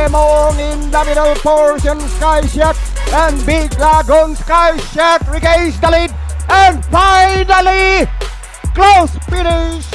Lemon in the middle portion, Sky Shack and Big Lagoon. Sky Shack regains the lead and finally close finish.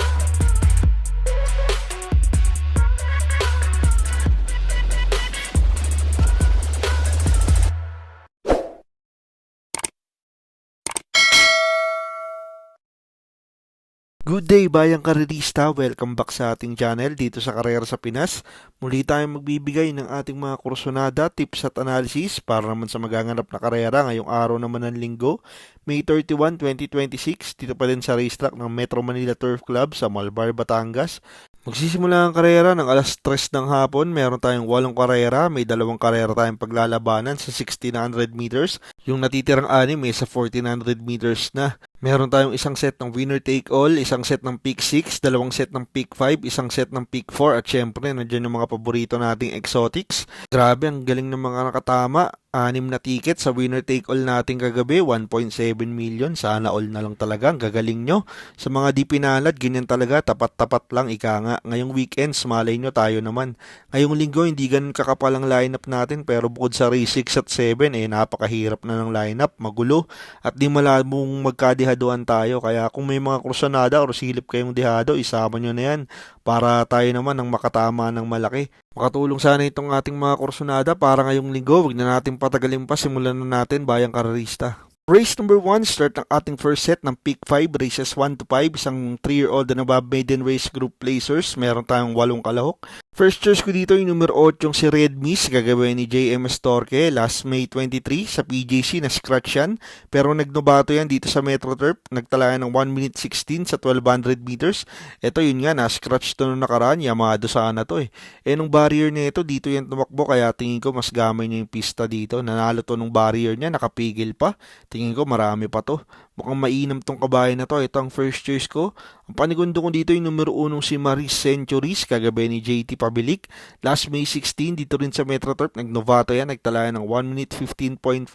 Good day bayang karerista, welcome back sa ating channel dito sa Karera sa Pinas. Muli tayong magbibigay ng ating mga kursunada, tips at analysis para naman sa magaganap na karera ngayong araw naman ng linggo, May 31, 2026, dito pa din sa racetrack ng Metro Manila Turf Club sa Malbar, Batangas. Magsisimula ang karera ng alas 3 ng hapon, meron tayong 8 karera, may 2 karera tayong paglalabanan sa 1600 meters, yung natitirang 6 may sa 1400 meters na. Meron tayong isang set ng winner take all, isang set ng pick 6, 2 set ng pick 5, isang set ng pick 4 at syempre nandiyan yung mga paborito nating exotics. Grabe, ang galing ng mga nakatama. 6 na ticket sa winner take all natin kagabi, 1.7 million. Sana all na lang talaga. Ang gagaling nyo. Sa mga di pinalad, ganyan talaga. Tapat-tapat lang, ika nga. Ngayong weekends, malay nyo tayo naman. Ngayong linggo, hindi ganun kakapal ang lineup natin. Pero bukod sa race 6 at 7, napakahirap na ng lineup. Magulo. At di malabong magkadihaduan tayo. Kaya kung may mga kursanada o silip kayong dihado, isama nyo na yan. Para tayo naman ang makatama ng malaki. Makatulong sana itong ating mga kursunada para ngayong linggo. Huwag na natin patagalin pa. Simulan na natin bayang karerista. Race number 1, start ng ating first set ng pick 5, races 1 to 5, isang 3-year-old na nabab maiden race group placers. Meron tayong 8 kalahok. First choice ko dito yung numero 8 yung si Red Miss, gagawin ni JMS Torque, last May 23 sa PJC na scratch yan. Pero nagnobato yan dito sa Metro Turf, nagtala ng 1 minute 16 sa 1200 meters. Ito yun nga, na-scratch to nung nakaraan, Yamado sana to nung barrier niya ito, dito yan tumakbo, kaya tingin ko mas gamay niya yung pista dito. Nanalo to nung barrier niya, nakapigil pa. Tingin ko marami pa to. Mukhang mainam tong kabayan na to. Ito ang first choice ko. Ang panigundo ko dito yung numero 1 si Maris Centuries, kagabi ni JT Pabilik. Last May 16, dito rin sa Metro Turf, nagnovato yan, nagtala ng 1 minute 15.4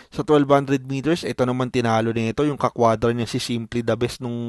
sa 1200 meters. Ito naman tinalo nito yung kakwadra niya si Simply the Best nung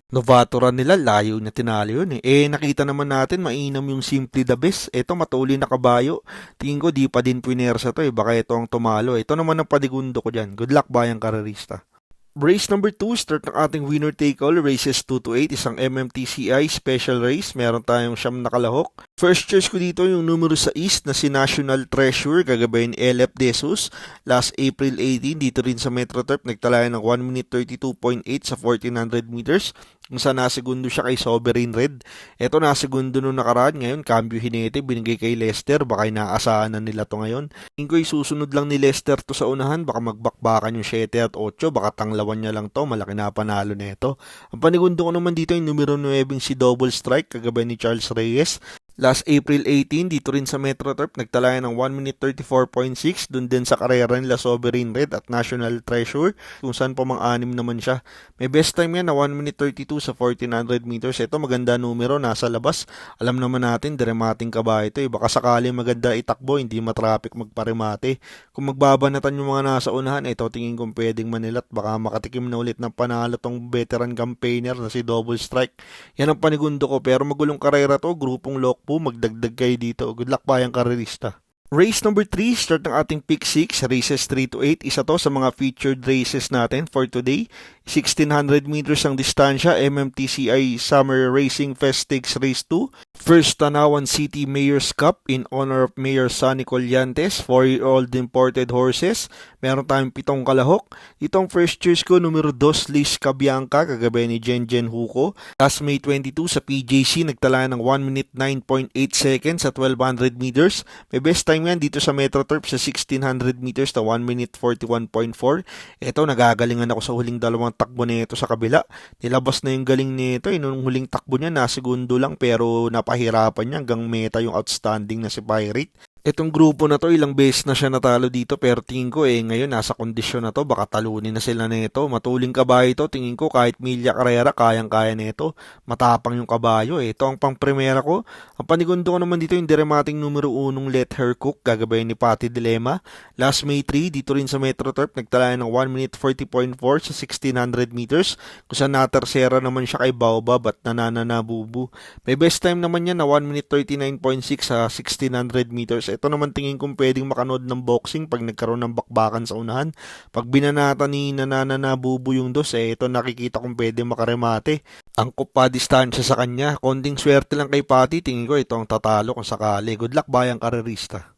novato run nila. Layo niya tinalo yun nakita naman natin, mainam yung Simply the Best. Ito matuli na kabayo. Tingin ko di pa din pinersa to baka ito ang tumalo. Ito naman ang panigundo ko dyan. Good luck bayang karerista. Race number 2, start ng ating winner take all, races 2 to 8, isang MMTCI special race. Meron tayong 9 na kalahok. First choice ko dito yung numero 6 na si National Treasure, gagabayin ni LF Desus. Last April 18, dito rin sa Metro Turf, nagtala ng 1 minute 32.8 sa 1400 meters. Kung saan nasegundo siya kay Sovereign Red. Ito nasegundo nung nakaraan, ngayon cambio hinete, binigay kay Lester, baka inaasahan na nila to ngayon. Tingin ko susunod lang ni Lester to sa unahan, baka magbakbakan yung 7 at 8, baka tanglawan niya lang to, malaki na panalo nito. Ang panigundo ko naman dito yung numero 9 si Double Strike, kagabay ni Charles Reyes. Last April 18, dito rin sa Metro Turf, nagtala ng 1 minute 34.6, dun din sa karera nila Sovereign Red at National Treasure, kung saan pa mang-anim naman siya. May best time yan na 1 minute 32 sa 1400 meters. Ito maganda numero, nasa labas. Alam naman natin, diremating kabayo ito baka sakali maganda itakbo, hindi matraffic magparemate. Kung magbabanatan yung mga nasa unahan, ito tingin kong pwedeng manilat, baka makatikim na ulit ng panalo tong veteran campaigner na si Double Strike. Yan ang panigundo ko, pero magulong karera to, grupong lock po, magdagdag kayo dito. Good luck bayang karerista. Race number 3, start ng ating pick 6, races 3 to 8. Isa to sa mga featured races natin for today. 1600 meters ang distansya, MMTCI Summer Racing Fest Stakes Race 2. First Tanawan City Mayor's Cup in honor of Mayor Sonny Collantes, 4-year-old imported horses. Meron tayong 7 kalahok. Itong first choice ko, numero 2, Liz Cabianca, kagabi ni Jen Huco. Last May 22 sa PJC, nagtala ng 1 minute 9.8 seconds sa 1200 meters. May best time yan dito sa Metro Turf sa 1600 meters na 1 minute 41.4. Ito, nagagalingan ako sa huling 2 takbo nito sa kabila. Nilabas na yung galing nito. Nung huling takbo niya, nasegundo lang pero napahirapan niya hanggang meta yung outstanding na si Pirate. Itong grupo na to, ilang beses na siya natalo dito, pero tingin ko ngayon nasa kondisyon na to, baka talunin na sila nito. Matuling kabayo to, tingin ko kahit milya karera, kayang-kaya nito. Matapang yung kabayo Ito ang pang-primera ko. Ang panigundo ko naman dito yung diremating numero 1 Let Her Cook, gagabayin ni Patty Dilema. Last May 3, dito rin sa Metro Turf, nagtala ng 1 minute 40.4 sa 1600 meters. Kung saan natersera naman siya kay Baobab at Nananabubu. May best time naman yan na 1 minute 39.6 sa 1600 meters. Ito naman tingin kong pwedeng makanood ng boxing pag nagkaroon ng bakbakan sa unahan. Pag binanata ni Nanana na Bubu yung dos, ito nakikita kong pwede makaremate. Angkop pa distansya sa kanya. Konting swerte lang kay Patty. Tingin ko ito ang tatalo kung sakali. Good luck bayang karerista.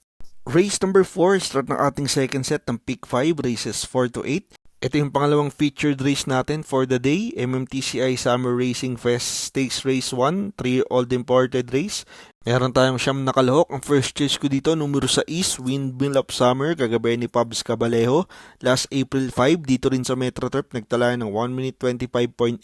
Race number 4, start ng ating second set ng Pick 5, races 4 to 8. Ito yung pangalawang featured race natin for the day, MMTCI Summer Racing Fest Stakes Race 1, 3 Old Imported Race. Meron tayong siyam na kalahok. Ang first choice ko dito, numero 6, Windmill of Summer, kagabay ni Pabs Cabalejo. Last April 5, dito rin sa Metro Turf, nagtala ng 1 minute 25.8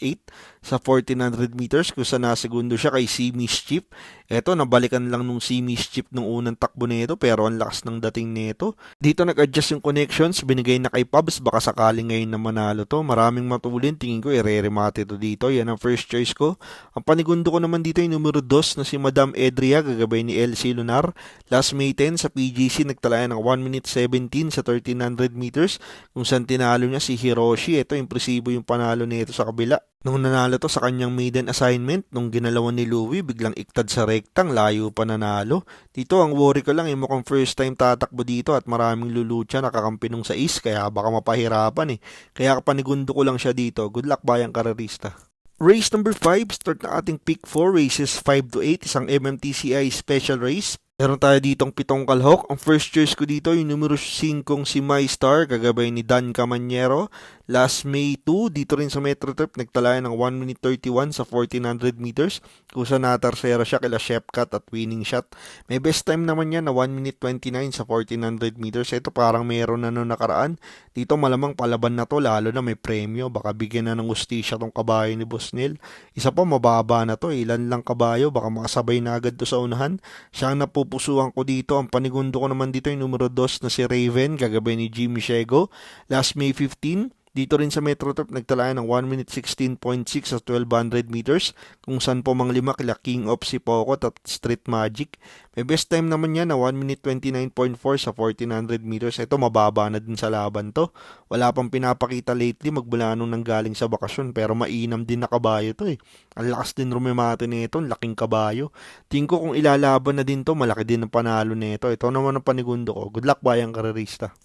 sa 1400 meters, kung saan nasegundo siya kay Sea Mischief. Eto, nabalikan lang nung Sea Mischief nung unang takbo nito, pero ang lakas ng dating nito. Dito nag-adjust yung connections, binigay na kay Pabs, baka sakaling ngayon na manalo to. Maraming matulin, tingin ko ireremate to dito. Yan ang first choice ko. Ang panigundo ko naman dito yung numero 2 na si Madam Edria, gagabay ni LC Lunar. Last May 10 sa PGC, nagtala ng 1 minute 17 sa 1300 meters, kung saan tinalo niya si Hiroshi. Ito, impresibo yung panalo nito sa kabila. Nung nanalo to sa kanyang maiden assignment, nung ginalawan ni Louie, biglang iktad sa rektang, layo pa nanalo. Dito, ang worry ko lang, mukhang first time tatakbo dito at maraming lulucha, nakakampi nung sa is, kaya baka mapahirapan Kaya panigundo ko lang siya dito. Good luck bayang karerista. Race number 5, start na ating Pick 4, races 5 to 8, isang MMTCI special race. Meron tayo ditong 7 kalahok. Ang first choice ko dito yung numero 5 si My Star, kagabay ni Dan Camanyero. Last May 2, dito rin sa Metro Turf, nagtala ng 1 minute 31 sa 1400 meters, kung saan natarsera siya kila Shepcat at winning shot. May best time naman niya na 1 minute 29 sa 1400 meters. Ito parang meron na nung nakaraan. Dito malamang palaban na to, lalo na may premyo. Baka bigyan na ng ustisya tong kabayo ni Boss Neil. Isa pa, mababa na to. Ilan lang kabayo, baka makasabay na agad to sa unahan. Siya ang napupusuan ko dito. Ang panigundo ko naman dito yung numero 2 na si Raven, gagabay ni Jimmy Shego. Last May 15, dito rin sa Metro Turf, nagtala ng 1 minute 16.6 sa 1200 meters, kung saan po mang lima kila King of Sipokot at Street Magic. May best time naman niya na 1 minute 29.4 sa 1400 meters. Ito, mababa na din sa laban to. Wala pang pinapakita lately magmula nung nanggaling sa bakasyon, pero mainam din na kabayo to Ang lakas din rumimate nito, laking kabayo. Tingin ko kung ilalaban na din to, malaki din ang panalo nito. Ito naman ang panigundo ko. Good luck bayang karerista.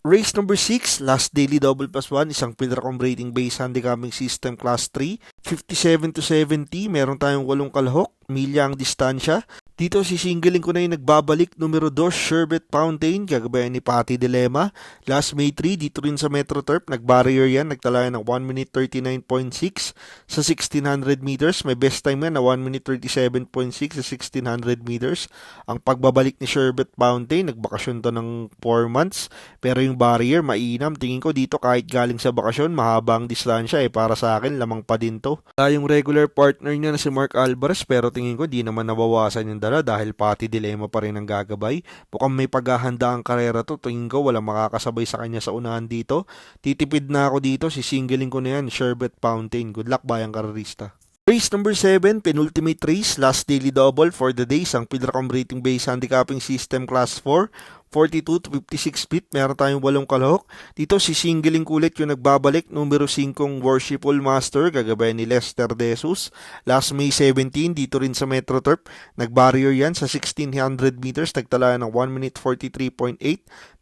Race number 6, last daily double plus 1, isang Pilracom rating based handicapping system class 3, 57 to 70, meron tayong 8 kalahok, milya ang distansya. Dito sisingilin ko na yung nagbabalik, numero 2, Sherbet Fountain, gagabayan ni Patty Dilema. Last May 3, dito rin sa Metro Turf, nag-barrier yan, nagtala ng 1 minute 39.6 sa 1600 meters. May best time yan na 1 minute 37.6 sa 1600 meters. Ang pagbabalik ni Sherbet Fountain, nagbakasyon to ng 4 months, pero yung barrier, mainam. Tingin ko dito kahit galing sa bakasyon, mahabang distansya para sa akin, lamang pa din to. Yung regular partner niya na si Mark Alvarez, pero tingin ko di naman nabawasan yung dala dahil Patty Dilema pa rin ang gagabay. Mukhang may paghahanda ang karera to. Tingin ko walang makakasabay sa kanya sa unahan dito. Titipid na ako dito. Sisingilin ko na yan, Sherbet Fountain. Good luck bayang karerista. Race number 7, penultimate race, last daily double for the day, isang Pilracom rating based handicapping system class 4, 42 to 56 feet, meron tayong 8 kalahok. Dito sisingilin ko ulit yung nagbabalik, numero 5 Worshipful Master, gagabay ni Lester De Jesus. Last May 17, dito rin sa Metro Turf, nagbarrier yan sa 1600 meters, nagtala ng 1 minute 43.8.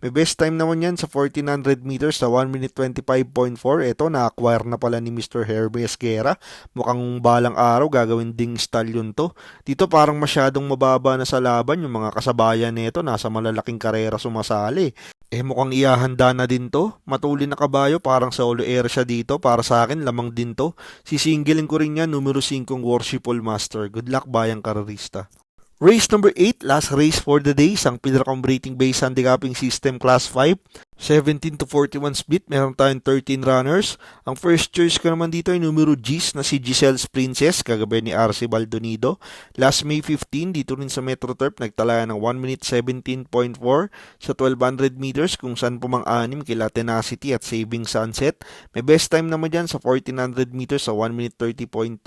May best time naman yan sa 1400 meters sa 1 minute 25.4. Ito, na-acquire na pala ni Mr. Herbie Esguera. Mukhang balang araw gagawin ding stallion to. Dito parang masyadong mababa na sa laban, yung mga kasabayan nito nasa malalaking karera sumasali. Mukhang iahanda na din to. Matulin na kabayo, parang solo air siya dito. Para sa akin, lamang din to. Sisingilin ko rin yan, numero 5 Worshipful Master. Good luck bayang karerista. Race number 8, last race for the day, isang Pilracom rating based handicapping system class 5, 17 to 41 split, meron tayong 13 runners. Ang first choice ko naman dito ay numero G's na si Giselle's Princess, kagabay ni RC Baldonido. Last May 15, dito rin sa Metro Turf, nagtala ng 1 minute 17.4 sa 1200 meters, kung saan pumang-anim kila Tenacity at Saving Sunset. May best time naman dyan sa 1400 meters sa 1 minute 30.2.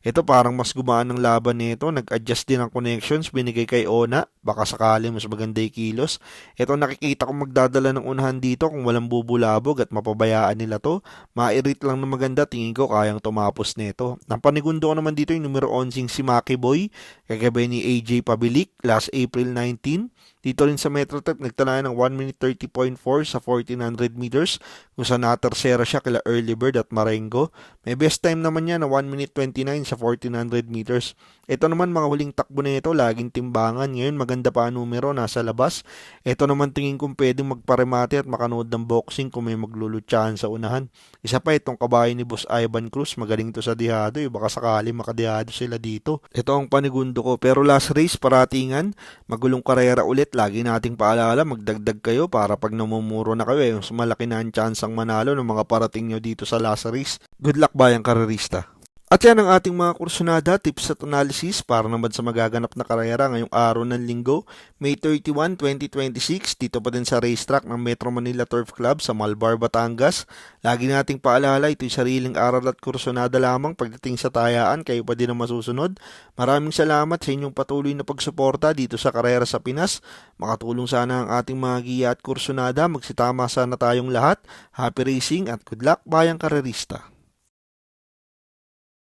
Ito parang mas gumaan ng laban nito, nag-adjust din ang connections, binigay kay Ona, baka sakali mas maganda yung kilos. Ito nakikita kong magdadala ng unahan dito kung walang bubulabog at mapabayaan nila to. Mairit lang na maganda, tingin ko kayang tumapos nito. Ang panigundo ko naman dito yung numero 11 si Maki Boy, kagabay ni AJ Pabilik, last April 19. Dito rin sa Metrotype, nagtala ng 1 minute 30.4 sa 1400 meters kung saan natersera siya kila Early Bird at Marengo. May best time naman niya na 1 minute 29 sa 1400 meters. Ito naman mga huling takbo na ito, laging timbangan. Ngayon maganda pa ang numero, nasa labas. Ito naman tingin kong pwedeng magparemate at makanood ng boxing kung may maglulutsahan sa unahan. Isa pa itong kabayo ni Boss Ivan Cruz, magaling to sa dihado. Baka sakali makadihado sila dito. Ito ang panigundo ko. Pero last race, paratingan, magulong karera ulit. Lagi nating paalala, magdagdag kayo para pag namumuro na kayo, mas malaki na ang chance ang manalo ng mga parating nyo dito sa last race. Good luck bayang karerista! At yan ang ating mga kursunada, tips at analysis para naman sa magaganap na karera ngayong araw ng Linggo, May 31, 2026, dito pa din sa racetrack ng Metro Manila Turf Club sa Malbar, Batangas. Lagi nating paalala, ito'y sariling aral at kursunada lamang. Pagdating sa tayaan, kayo pa din ang masusunod. Maraming salamat sa inyong patuloy na pagsuporta dito sa Karera sa Pinas. Makatulong sana ang ating mga giya at kursunada. Magsitama sana tayong lahat. Happy racing at good luck bayang karerista!